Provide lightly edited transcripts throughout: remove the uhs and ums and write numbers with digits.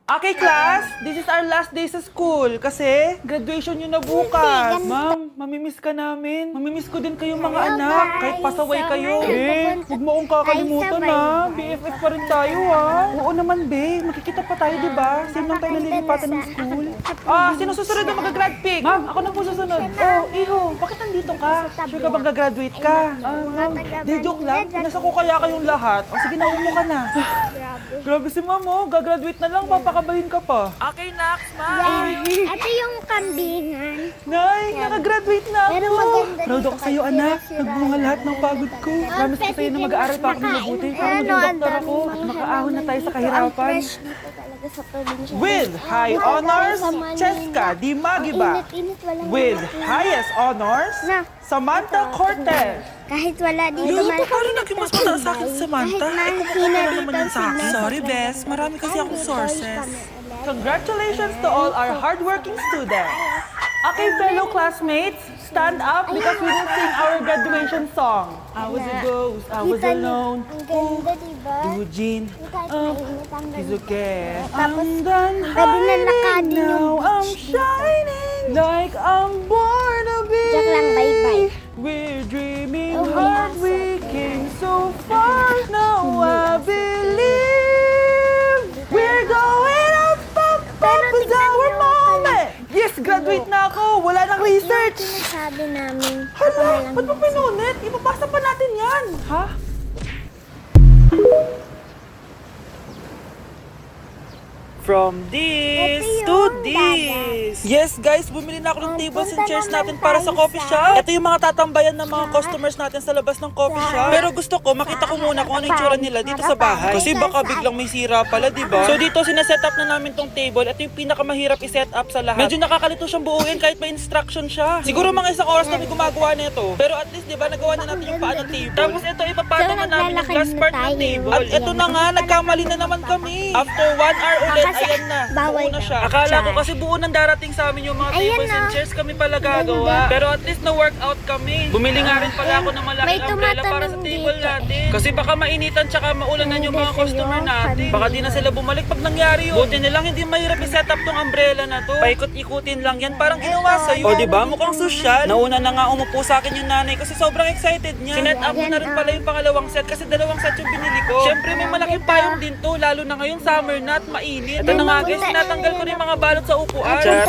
Okay, class, this is our last day sa school kasi graduation nyo na bukas. Ma'am, mamimiss ka namin. Mamimiss ko din kayong mga anak. Kahit pasaway kayo. Huwag mo akong kakalimutan ha. BFF pa rin tayo ha. Oo naman, be. Makikita pa tayo, di ba? Same lang tayo nalilipatan ng school. Sino susunod na mag-grad pick? Ma'am, ako na po susunod. Oh, iho, bakit nandito ka? Sure ka bang gagraduate ka? Ma'am, di joke lang. Pinasa ko kaya kayong lahat. O sige, naupo ka na. Grabe si ma'am, oh. Gagraduate na lang. Papakabahin ka pa. Okay, next, ma'am. Ito yung kambingan. Nay, nakagraduate na Pero ako. maganda Proud ako sa'yo, anak. Nagbunga lahat ng pagod ko. Promise ko sa'yo na mag-aaral pa ako ng mabuti para maging doktor ako at makaahon na tayo sa kahirapan. Fresh dito talaga sa probinsya. With high honors, Cheska Di Magiba. Init-init, walang With init. highest honors, Na. Samantha Cortez. Kahit wala dito Lolo, parang naging mas mataas sa akin si Samantha. Kahit Kumukuha na mahina naman dito yun sa akin. sila. Sorry, Bes. Marami kasi akong sources. Congratulations to all our hardworking students. Okay, fellow classmates, stand up because we will sing our graduation song. I was a ghost, I was alone. Ang ganda, diba? Eugene, Kahit mainit ang it's ganda. okay. Tapos, I'm done pwede na hiding lakarin yung now. I'm beach dito. shining like I'm born to be. Joke lang, bye-bye. We're dreaming Oh, hard, yes. we came so far. Now I believe we're going up, Pero is tignan our niyo, moment. Yes, graduate na ako. Wala nang research. Sinasabi namin. Hala, ba't mo pinunit? Ipapasa pa natin yan. Ha? From this Ito to yung this. Yes, guys, bumili na ako ng tables and punta chairs naman natin para sa tayo coffee sa- shop. Ito yung mga tatambayan ng mga customers natin sa labas ng coffee shop. Pero gusto ko, makita ko muna kung ano yung tsura nila dito sa bahay. Kasi baka biglang may sira pala, di ba? So dito, sineset up na namin tong table. Ito yung pinakamahirap i-set up sa lahat. Medyo nakakalito siyang buuin kahit may instruction siya. Siguro mga isang oras kami gumagawa nito. Pero at least, di ba, nagawa na natin yung paa ng table. Tapos ito, ipapatong na namin yung glass part ng table. At ito na nga, nagkamali na naman kami. After 1 hour ulit, Kasi ayan na. bawal Buo na na. siya. Akala ko kasi buo nang darating sa amin yung mga Ayan tables and na. chairs kami pala gagawa. Pero at least na-workout kami. Bumili nga rin pala ako ng May malaking umbrella para sa tumatanong table dito. natin. Kasi baka mainitan tsaka maulanan yung mga Hindi customer kayo natin. Baka di na sila bumalik pag nangyari yun. Buti nilang hindi mahirap i-set up tong umbrella na to. Paikot-ikutin lang yan. Parang ginawa sa'yo. O diba? Mukhang sosyal. Nauna na nga umupo sa akin yung nanay kasi sobrang excited niya. Sinet up mo na rin pala yung pangalawang set kasi dalawang set yung binili ko. Siyempre may malaking payong din to. Lalo na ngayon summer na at mainit. Ito na nga guys, tinatanggal ko na yung mga balot sa upuan. Charot!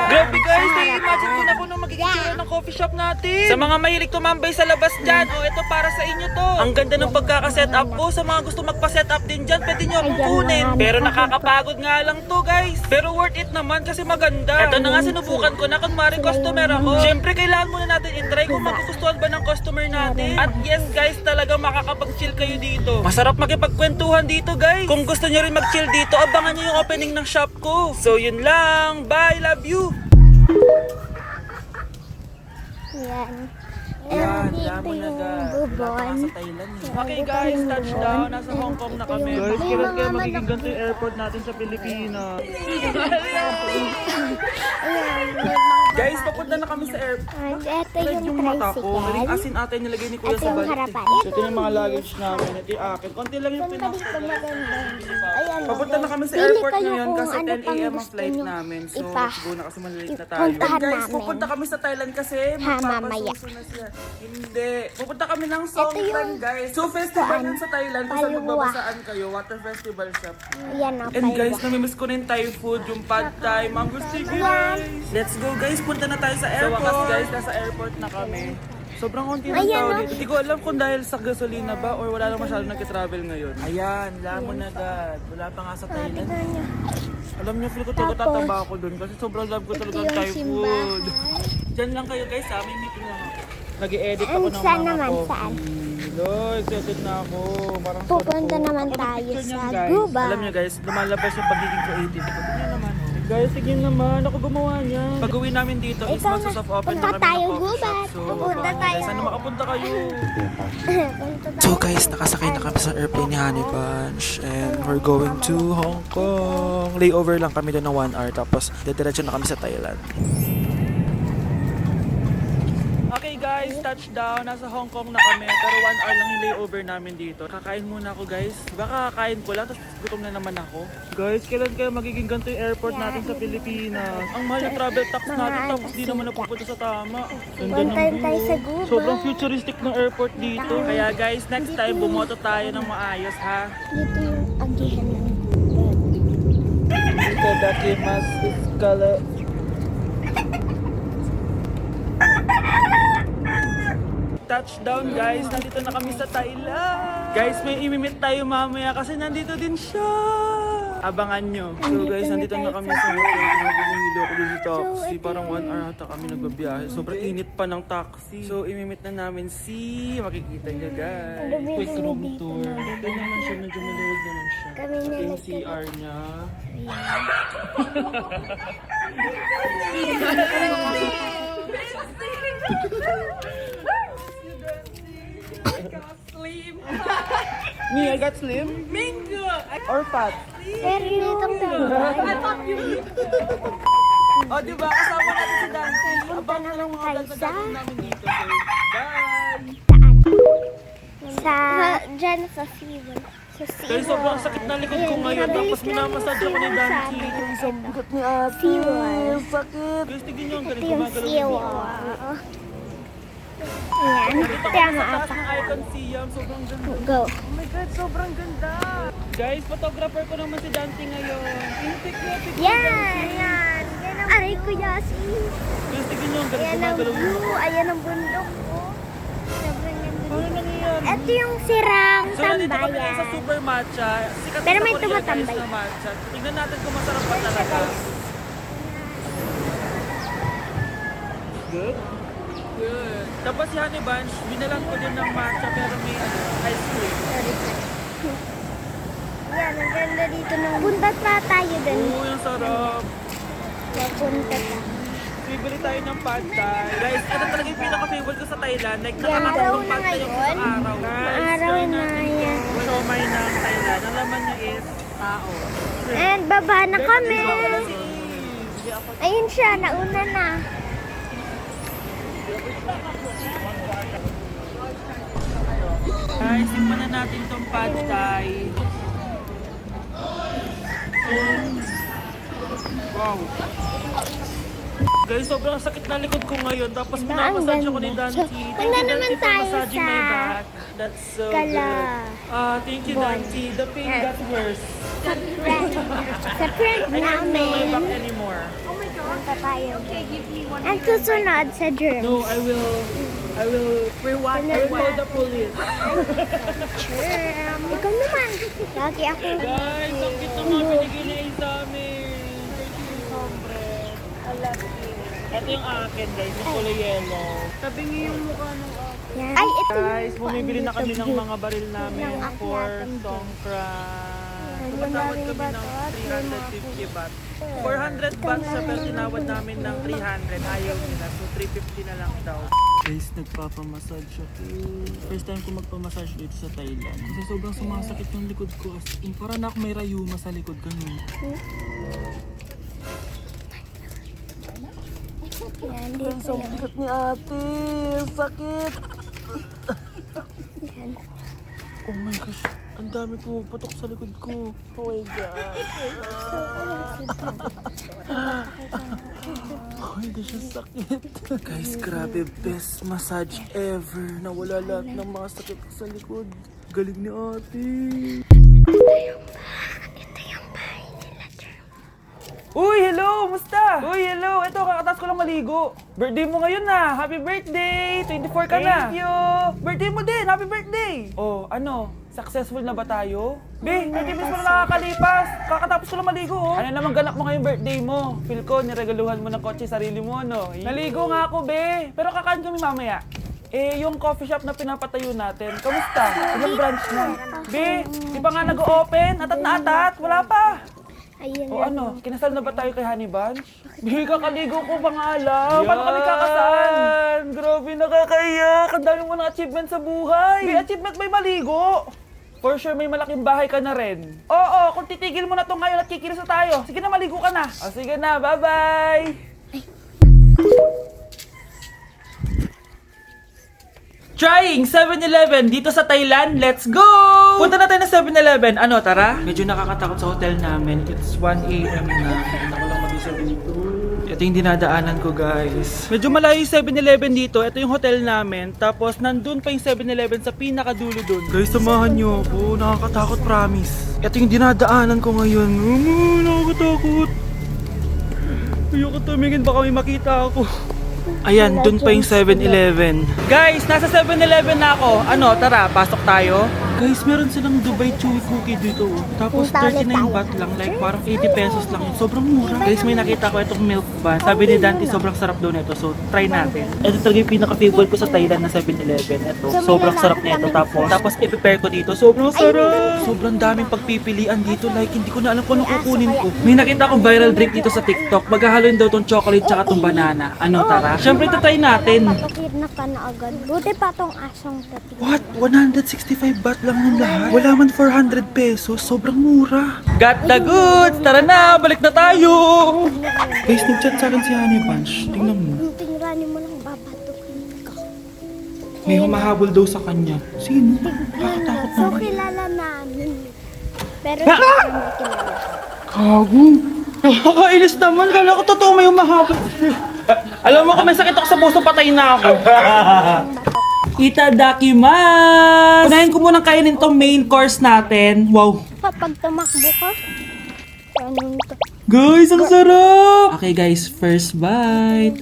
Grabe guys, na-imagine ko na kung ano magiging tsura ng coffee shop natin. Sa mga mahilig tumambay sa labas dyan, ito para sa inyo to. Ang ganda ng pagkaka-set up ko. Sa mga gusto magpa-set up din dyan, pwede nyo akong kunin. Pero nakakapagod nga lang to guys. Pero worth it naman kasi maganda. Ito na nga sinubukan ko na kung maring customer ako. Siyempre kailangan muna natin i-try kung magugustuhan ba ng customer natin. At yes guys, talagang makakapag-chill kayo dito. Masarap makipagkwentuhan dito guys. Kung gusto nyo rin mag-chill dito, abangan nyo yung opening ng shop ko. So yun lang. Bye, love you. Yan. Yan, Dito lamon na yung agad. bubon. Okay guys, touchdown. Nasa Hong Kong na kami. Guys, kailan kaya magiging ganito yung airport natin sa Pilipinas? Guys, papunta na kami sa airport. Ito Red yung yung mata ko. Maling tricycle. asin ata yung nilagay ni Kuya Ito sa yung balik. harapan. Ito yung mga luggage namin. Ito yung akin. Konti lang yung Ganda dito, pinaka. maganda. Ayan, Papunta na kami sa Pili airport kayo ngayon kung kasi ano 10 pang a.m. ang gusto flight nyo namin. So, ipa- siguro na kasi malilate na tayo. puntahan Guys, namin. pupunta kami sa Thailand kasi mamaya. magpapasuso na siya. Hindi. Pupunta kami ng Ito Songkran, yung guys. So, festival kuan, yun sa Thailand. Kung saan palwa. magbabasaan kayo. Water festival siya. Ayan o, And guys, namimiss ko na yung Thai food, yung pad Thai, mango sticky guys. Let's go guys, punta na tayo sa airport. Sa wakas guys, nasa airport na kami. Sobrang konti ng Ayan, tao no? dito. Hindi ko alam kung dahil sa gasolina ba or wala lang masyadong nagka-travel ngayon. Ayan, lamon agad. Wala pa nga sa Thailand. Tignan nyo. Alam niyo, feel ko talaga Tapos, tataba ako dun kasi sobrang love ko Ito talaga ng yung Thai food. simbahan. Diyan lang kayo guys, may meeting lang ako. Nag-i-edit ako ng Saan mga naman? coffee. Saan? Lord, excited na ako. Parang Pupunta sarap po. naman Ako tayo nagpicture sa niyan, guys. Guba. Alam niyo guys, lumalabas yung pagiging creative ko. Tignan naman. Guys, tignan naman. Ako gumawa niyan. Pag-uwi namin dito is Ikaw magsasoft open punta na kami tayo, ng coffee Gubat. shop. So, Pupunta tayo. guys, sana makapunta kayo. Punta tayo. So guys, nakasakay na kami sa airplane ni Honey Bunch and we're going to Hong Kong. Layover lang kami doon ng 1 hour tapos dediretso na kami sa Thailand. Okay guys, touchdown. Nasa Hong Kong na kami. Pero 1 hour lang yung layover namin dito. Kakain muna ako guys. Baka kakain ko lang, tapos gutom na naman ako. Guys, kailan kaya magiging ganito yung airport natin sa Pilipinas? Ang mahal yung travel tax natin, tapos di naman napupunta sa tama. Ganda One ng time view. tayo sa Guba. Sobrang futuristic ng airport dito. Kaya guys, next time bumoto tayo ng maayos ha. Dito yung agihan ng Guba. Itadakimasu iskala. Touchdown guys, nandito na kami sa Thailand. Guys, may imimit tayo mamaya kasi nandito din siya. Abangan nyo. So guys, nandito na kami sa hotel. Nagugihilo ako dun sa taxi. Parang 1 hour ata kami nagbabiyahe. Sobrang init pa ng taxi. So imimit na namin si... Makikita nyo guys. Quick room tour. Ito naman siya, medyo maluwag naman siya. Kami na Ito yung CR niya. Me, I got slim? Mingo! Or fat? Pero nitong tambay. O, oh, diba? Kasama natin si Dante. Abang na lang mga Kaysa? gagawin namin dito. So, bye! Sa... Diyan sa Seaworld. Sa Dahil sobrang sakit na likod ko ngayon. Tapos minamassage ako ni Dante. Sagot ni Ate. Seaworld. Sakit! Guys, tignan nyo. Ang galing Ito yung gumagalaw ng Seaworld. Ayan. Dito Kaya kami sa taas maata. ng Icon Siam. Sobrang ganda. Go. Oh my God, sobrang ganda! Guys, photographer ko naman si Dante ngayon. Intik na, Yan! Yan! Aray ko, Yasi. Guys, tignan nyo. Ang galing Ayan ang gumagalaw ng view. Ayan ang bundok ko. Sobrang ganda. Ano nangyayari? Ito yung sirang So, nandito kami ngayon sa tambayan. Super Matcha. Sikat Pero sa may Korea, tumatambay. guys, na matcha. Tingnan natin kung masarap pa talaga. Good? Good. Tapos si Honey Bunch, binalan ko din ng matcha pero may ice cream. Yan, ang ganda dito nung... Punta pa tayo dun. Oo, yung sarap. Punta pa. Bibili tayo ng pad thai. Guys, ano talaga yung pinaka-favorite ko sa Thailand? Like, Yan, nakakatatlong araw na pad thai yung isang ngayon. araw. Guys, Araw try na natin yan. yung siomay ng Thailand. Ang laman niya is tao. And baba na kami. Bili ako. Ayun siya, nauna na. Guys, simpan na natin tong pad thai. Wow. Guys, sobrang sakit na likod ko ngayon. Tapos Diba, minamassage ang ako ni ganda. Dante. So, Thank punta you, naman Dante, for tayo massaging my sa back. That's so Kala. good. Thank you, Dante. The pain got worse. Sa friend. Sa friend I can't feel my back namin. anymore. Punta tayo. Ang susunod sa germ. No, I will call the police. Germ. Ikaw naman. Lagi ako. Guys, ang cute naman binigay ni Ace sa amin. Thank you, hombre. I love you. Ito yung akin, guys. Yung kulay yellow. Tabingi yung mukha ng akin. Yan. Ay, ito. Guys, bumibili na kami ng mga baril namin Ng for akyatan din. Songkran. Ang Tumatawad daming kami ng bato, 350 baht. 400 baht siya pero tinawad namin ng 300. Ayaw nila. So 350 na lang daw. Guys, nagpapamassage ako. First time ko magpamassage dito sa Thailand. Kasi sobrang sumasakit yung likod ko. As in, parang na ako may rayuma sa likod. Ganun. Yan, dito yan. sakit ni ate. Sakit. Yan. Oh my gosh. Ang dami puputok sa likod ko. Oh my God. Oh my gosh, ang sakit. Guys, grabe. Best massage ever. Nawala lahat ng mga sakit ko sa likod. Galing ni ate. Ito yung bahay nila, germ. Uy, hello! Musta? Uy, hello! Ito, kakatas ko lang maligo. Birthday mo ngayon na! Happy birthday! 24 ka na! Thank you! Birthday mo din! Happy birthday! Oh, ano? Successful na ba tayo? Be, 30 minutes mo na nakakalipas! Kakatapos ko lang maligo, oh! Ano naman ganap mo ngayong birthday mo? Feel ko, niregaluhan mo ng kotse sarili mo, no? Naligo nga ako, be! Pero kakain kami mamaya. Eh, yung coffee shop na pinapatayo natin, kamusta? Ilang branch na? Be, di pa nga nag-open? Atat na atat? Wala pa! Ayun O na. ano, kinasal na ba tayo kay Honey Bunch? Bigay kakaligo ko ba nga alam? Paano kami kakasal? Grabe, nakakaiyak. Ang dami mo ng achievement sa buhay. May achievement may maligo. For sure, may malaking bahay ka na rin. Oo, kung titigil mo na to ngayon at kikilis na tayo, sige na, maligo ka na. O sige na, bye-bye. Trying 7-Eleven dito sa Thailand. Let's go! Punta na tayo ng 7-Eleven. Ano, tara? Medyo nakakatakot sa hotel namin. It's 1 a.m. na. Hindi ko lang mag-isa dito. Ito yung dinadaanan ko, guys. Medyo malayo yung 7-Eleven dito. Ito yung hotel namin. Tapos, nandun pa yung 7-Eleven sa pinakadulo dun. Guys, samahan nyo ako. Nakakatakot, promise. Ito yung dinadaanan ko ngayon. Nakakatakot. Ayoko tumingin. Baka may makita ako. Ayan, dun pa yung 7-Eleven. Guys, nasa 7-Eleven na ako. Ano, tara, pasok tayo. Guys, meron silang Dubai Chewy Cookie dito. Tapos 39 baht lang, like parang 80 pesos lang yun. Sobrang mura. Guys, may nakita ko itong milk bun. Sabi ni Dante, sobrang sarap daw nito. So, try natin. Ito talaga yung pinaka-favorite ko sa Thailand na 7-Eleven. Ito, sobrang sarap nito. Tapos i-prepare ko dito. Sobrang sarap. Sobrang daming pagpipilian dito. Like, hindi ko na alam kung anong kukunin ko. May nakita akong viral drink dito sa TikTok. Maghahaloin daw tong chocolate tsaka tong banana. Ano, tara? Siyempre, ito try natin. Patukidnap ka na agad. Buti pa tong asong pati. What? 165 baht lang ng lahat? Wala man 400 pesos. Sobrang mura. Got the goods! Tara na! Balik na tayo! Guys, nag-chat sa akin si Honey Bunch. Tingnan mo. Tingnan mo lang babatukin ka. May humahabol daw sa kanya. Sino? Nakakatakot So, naman. kilala namin. Pero hindi namin kilala. Kago. Nakakainis naman. Kala ko totoo may humahabol. Alam mo kung may sakit ako sa puso, patay na ako. Itadakimasu! Unahin ko munang kainin tong main course natin. Wow. Kapag tumakbo ka, ano ito? Guys, ang sarap! Okay guys, first bite.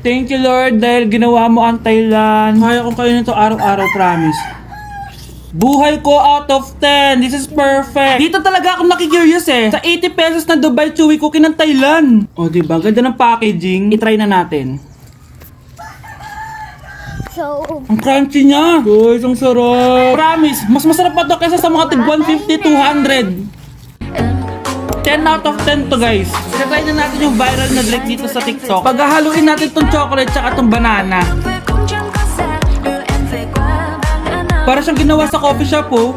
Thank you Lord dahil ginawa mo ang Thailand. Kaya kong kainin to araw-araw, promise. Buhay ko out of 10. This is perfect. Dito talaga ako nakikurious eh. Sa 80 pesos na Dubai Chewy Cookie ng Thailand. O diba? Ganda ng packaging. I-try na natin. So, Ang crunchy niya. Guys, ang sarap. Promise, mas masarap pa to kaysa sa mga tig 150, 200. 10 out of 10 to guys. I-try na natin yung viral na drink dito sa TikTok. Paghahaluin natin tong chocolate tsaka tong banana. Para siyang ginawa sa coffee shop oh.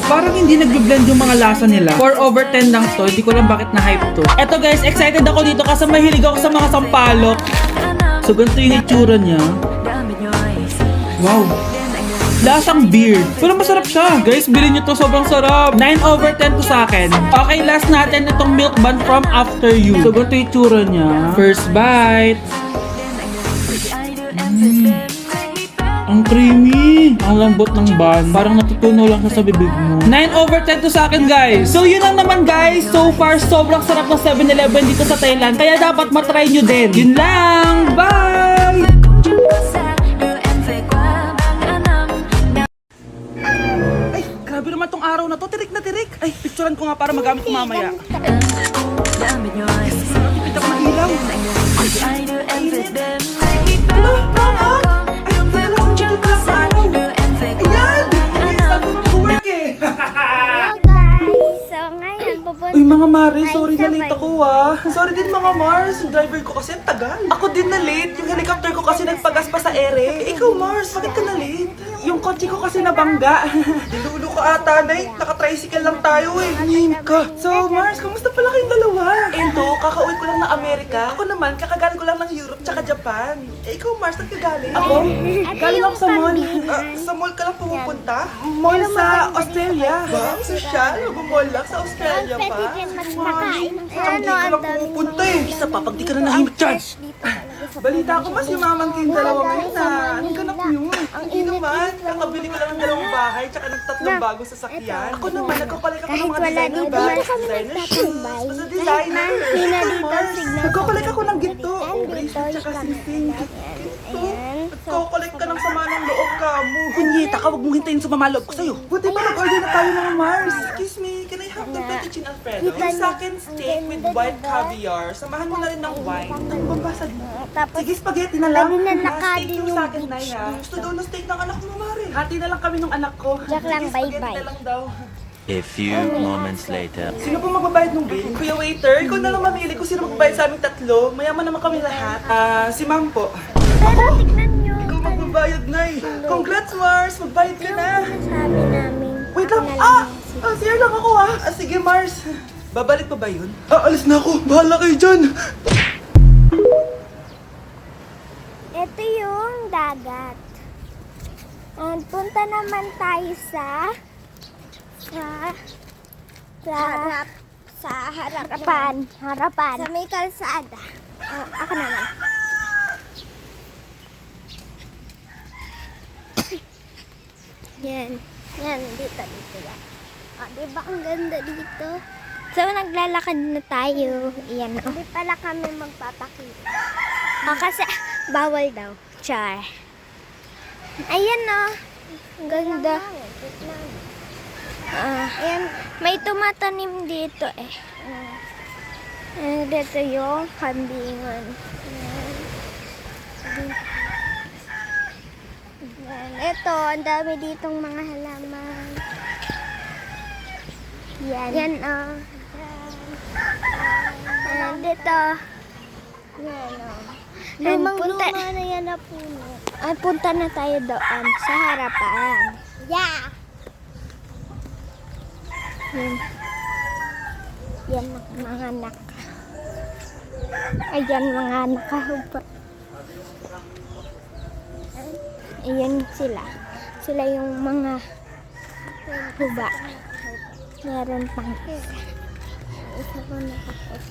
Parang hindi nag-blend yung mga lasa nila. 4 over 10 lang to. Hindi ko lang bakit na-hype to. Eto guys, excited ako dito kasi mahilig ako sa mga sampalok. So ganito yung itsura niya. Wow. Lasang beer. Pero masarap siya. Guys, bilhin nyo to. Sobrang sarap. 9 over 10 to sa akin. Okay, last natin itong milk bun from After You. So ganito yung itsura niya. First bite. Ang creamy. Ang lambot ng bun. Parang natutunaw lang siya sa bibig mo. 9 over 10 to sa akin guys. So yun lang naman guys. So far, sobrang sarap ng 7-Eleven dito sa Thailand. Kaya dapat matry nyo din. Yun lang. Bye! Ay, grabe naman tong araw na to. Tirik na tirik. Ay, picturean ko nga para magamit ko mamaya. Tipid ako ng ilaw. hello guys. So, ngayon, pupunta Uy mga Mari, tayo sorry sa na late ako ah. Sorry din mga Mars, yung driver ko kasi ang tagal. Ako din na late, yung helicopter ko kasi nagpagas pa sa ere. Ikaw Mars, bakit ka na late? Yung kotse ko kasi nabangga. Dilulo ka ata, Nay. Naka-tricycle lang tayo eh. Name ka. So Mars, kamusta pala kayong dalawa? Ento, kakauwi ko lang ng Amerika. Ako naman, kakagaling ko lang ng Europe tsaka Japan. Eh ikaw Mars, saan ka galing? Ako? Galing ako sa mall. Sa mall ka lang pumupunta? Mall sa Australia. Wow, social. Mag-mall lang sa Australia pa. pwede din magpakain ng Tsaka hindi ka lang pumupunta eh. Isa pa, pag di ka na nahimik dyan. Balita ko mas yumaman kayong dalawa ngayon na. Ang ganap nyo. Hindi naman. Kakabili ko lang ng dalawang bahay tsaka ng tatlong bagong sasakyan. Ako naman, nagkakolek ako ng Kahit mga wala designer dito, bags, kami designer shoes, nagtatambay. basta designer. Kahit na Ito, dito, Mars. signal. Nagkakolek ako ng ginto. Ayan, Oh, dito, bracelet tsaka yung singsing. Ito. Ayan. Nagkakolek ka ng sama ng loob ka mo. Kunyeta ka, wag mong hintayin sumama loob ko sa'yo. Buti ba nag-order na tayo mga Mars? Excuse me, can I have the fettuccine Alfredo? Kita Yung niyo, sa akin steak ang with ganda, white diba? caviar. Samahan mo na rin ng wine. Ano bang basa dito? Tapos, Sige, spaghetti na lang. Pwede na Ah, nakadin steak yung sa akin, beach Nay, ha? dito. Gusto daw ng steak ng anak mo, Mari. Hati na lang kami ng anak ko. Joke lang, Sige, spaghetti bye-bye. na lang daw. A few moments later. Sino po magbabayad ng bill? Kuya waiter, ikaw na lang mamili kung sino magbabayad sa aming tatlo. Mayaman naman kami lahat. Si ma'am po. pero tignan nyo. Ikaw magbabayad, Nay. Congrats, Mars. Magbayad ka na. Sabi namin. Wait lang. ako na lang CR lang ako, ha. Sige, Mars. Babalik pa ba yun? Alis na ako! Bahala kayo dyan! Ito yung dagat. And punta naman tayo sa harapan. Sa may kalsada. Ako naman. Yan. Yan, dito yan. Diba ang ganda dito? So, naglalakad na tayo. Yan, Hindi pala kami magpapakita. Kasi bawal daw. Char. Ayan, Ang ganda. Ayan, may tumatanim dito eh. Dito yung kambingan. Ayan. Ito, ang dami ditong mga halaman. Yan. Yan, Ayan, dito. Yan, Lumang-luma na yan na puno. Punta na tayo doon sa harapan. Yeah! Yan mga anak. Ayan mga nakahuba. Ayan sila. Sila yung mga huba. Meron pang isa. Isa pa nakapot.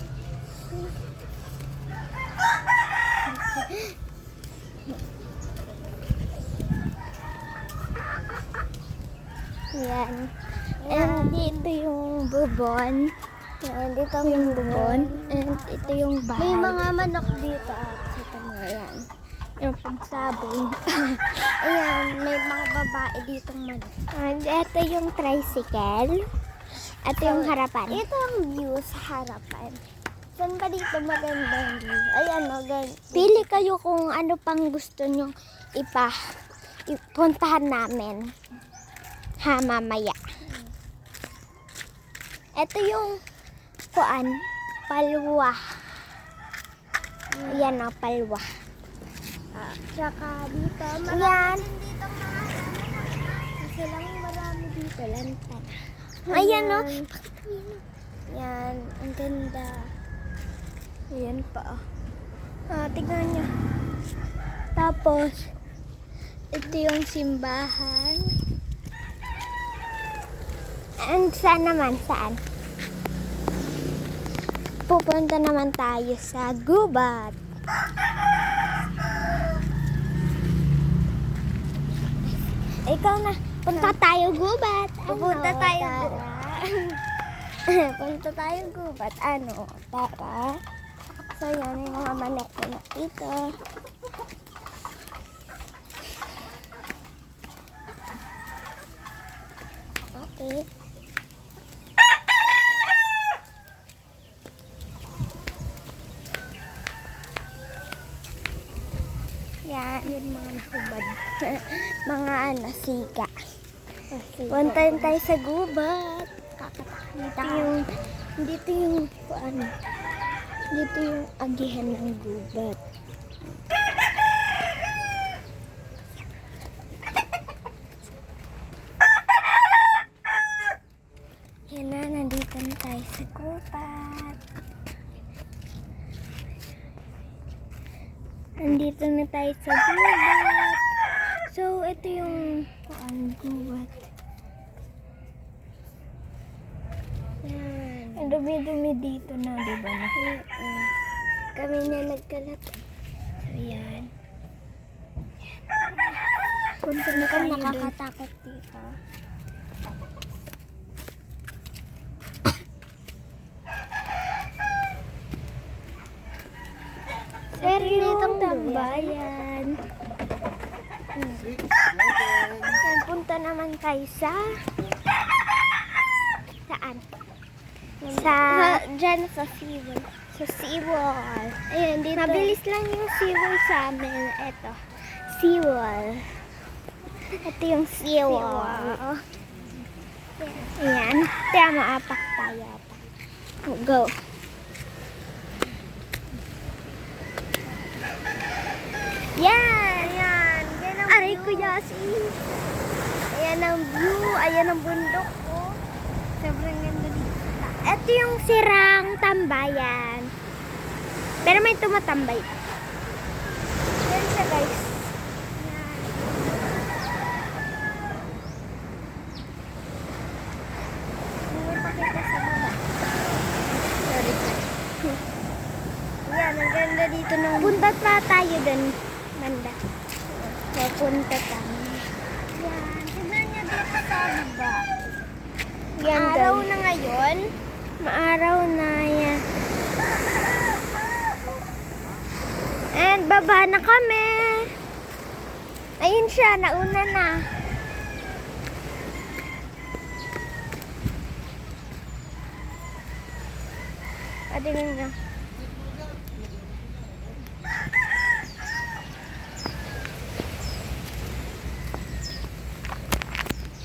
Yan. And dito yung bubon. Yan, dito yung bubon. And ito yung bahay. May mga manok dito at ito mga yan. Yung pagsabong. Ayan, may mga babae ditong manok. And ito yung tricycle. Ito yung harapan. Ito ang view sa harapan. Saan ba dito magandang view? Ayan, maganda. Pili kayo kung ano pang gusto nyo ipuntahan namin. Ha, mamaya. Ito yung palwa. Ayan o, palwa. Tsaka dito, marami din dito mga kasi lang marami dito, lantan. Ayan o. Yan, ang ganda. Ayan pa. Tignan nyo. Tapos, ito yung simbahan. And saan naman? Saan? Pupunta naman tayo sa gubat. Ikaw na. Punta tayo gubat. Pupunta tayo gubat. Punta tayo gubat. Ano? Tara. So yan yung mga manek na dito. Okay. Yan, yung mga nakubad. Mga sika. Puntayin tayo sa gubat. Dito yung agihan ng gubat. Yan na, nandito na tayo sa gubat. Nandito na tayo sa gubat. So, ito yung gubat. Yan. Ang dumi-dumi dito na, diba? Kami na nagkalat. So, yan. Punta na tayo doon. Nakakatakot dito. Itong tambayan. Punta naman tayo saan? Diyan sa seawall. Sa seawall. Ayan, dito. Mabilis lang yung seawall sa amin. Ito. Seawall. Ito yung seawall. Ayan. Kaya maapak tayo. Go. Yan! Yan! Yan ang Aray ko, Yasi! Ayan ang view. Ayan ang bundok ko. Sobrang ganda dito sa taas. ito yung sirang tambayan. Pero may tumatambay. Yan siya, guys. Yan. May pakita sa baba. Sorry. Yan, ang ganda dito ng... Punta pa tayo dun. Banda. Punta tayo. Yan. Tignan niyo dito sa baba. Yan, araw na ngayon. Maaraw na yan. And baba na kami. Ayun siya, nauna na. Patingin niyo.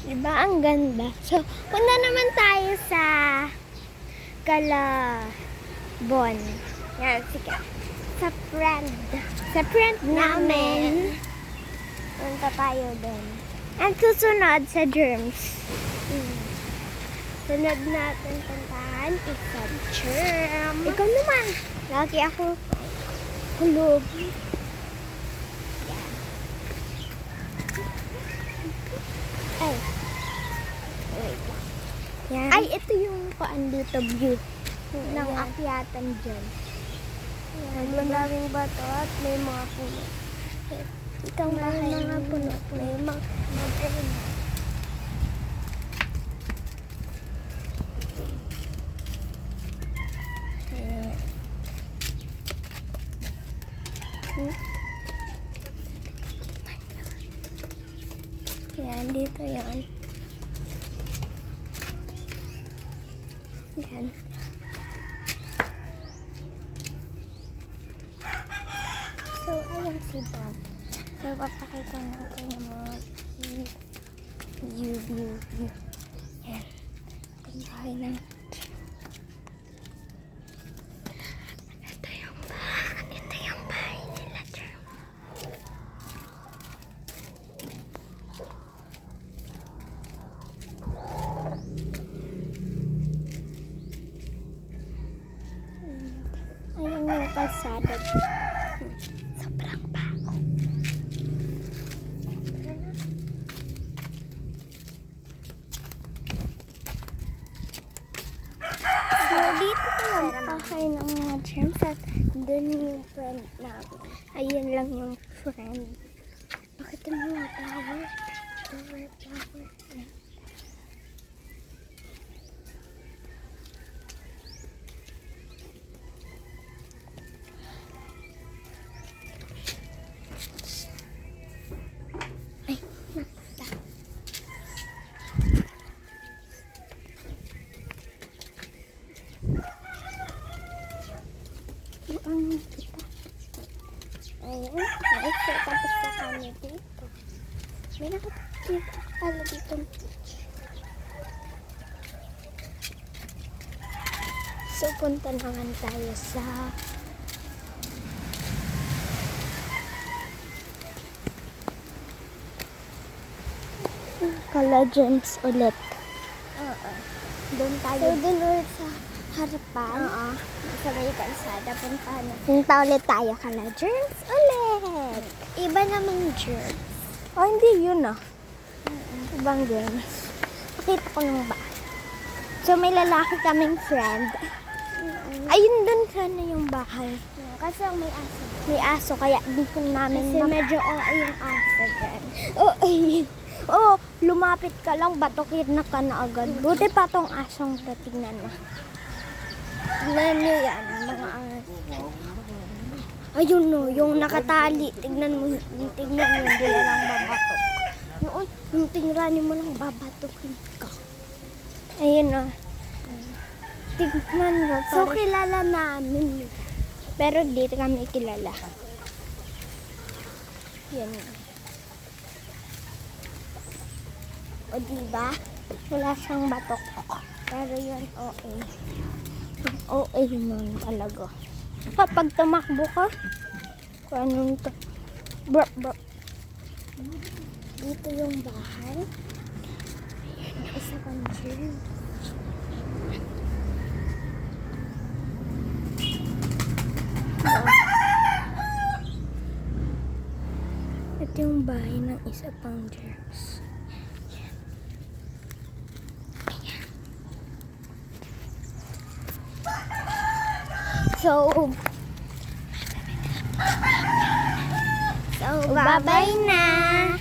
Diba ang ganda? So, punta naman tayo sa Calabon. Yan, sige. Sa friend namin. Punta tayo doon. Ang susunod sa germs. Sunod natin puntahan isa germ. Ikaw naman. Lagi ako kulog. Yan. Ay. Wait lang. Yan. Ay, ito yung paan dito view ng akyatan dyan. Yan, maraming bato at may mga puno. Itong bahay mga puno. May mga puno. Yan, dito yan. Yan. So, ayan si Bob. So, papakita natin yung mga view. Yan. Ang bahay na. Ito yung bahay nila, Jerm. Ayan yung kalsada. Sobrang bago. So, dito yung bahay ng mga germs at doon yung friend namin. Ayun lang yung friend. Bakit yung mga flower? Flower. Ayan. Ayun, guys, so tapos na kami dito. May nakapagkita pala dito. So, punta naman tayo sa Calagems ulit. Doon tayo. So, doon ulit sa harapan. Sa may kalsada, punta ulit tayo kala germs ulit. Iba namang germs. Oh, hindi yun Ibang germs. Pakita ko lang ba? So, may lalaki kaming friend. Ayun dun sana yung bahay. Kasi may aso. May aso, kaya dito namin. Kasi medyo yung aso dyan. Lumapit ka lang, batukin na ka na agad. Buti pa tong asong to, tignan na. Tignan nyo yan, mga aso. Ayun yung nakatali. Tignan mo, hindi lang babatok. Noon, yung tingnan mo lang babatokin ka. Ayun tignan mo. So, kilala namin. Pero dito kami kilala. Yan. O diba? Wala siyang batok. Pero yun, OA. OA nun talaga. Kapag tumakbo ka, kung anong to. Dito yung bahay. Ayan, isa pang gym. Isa pang germs. So, bye-bye na.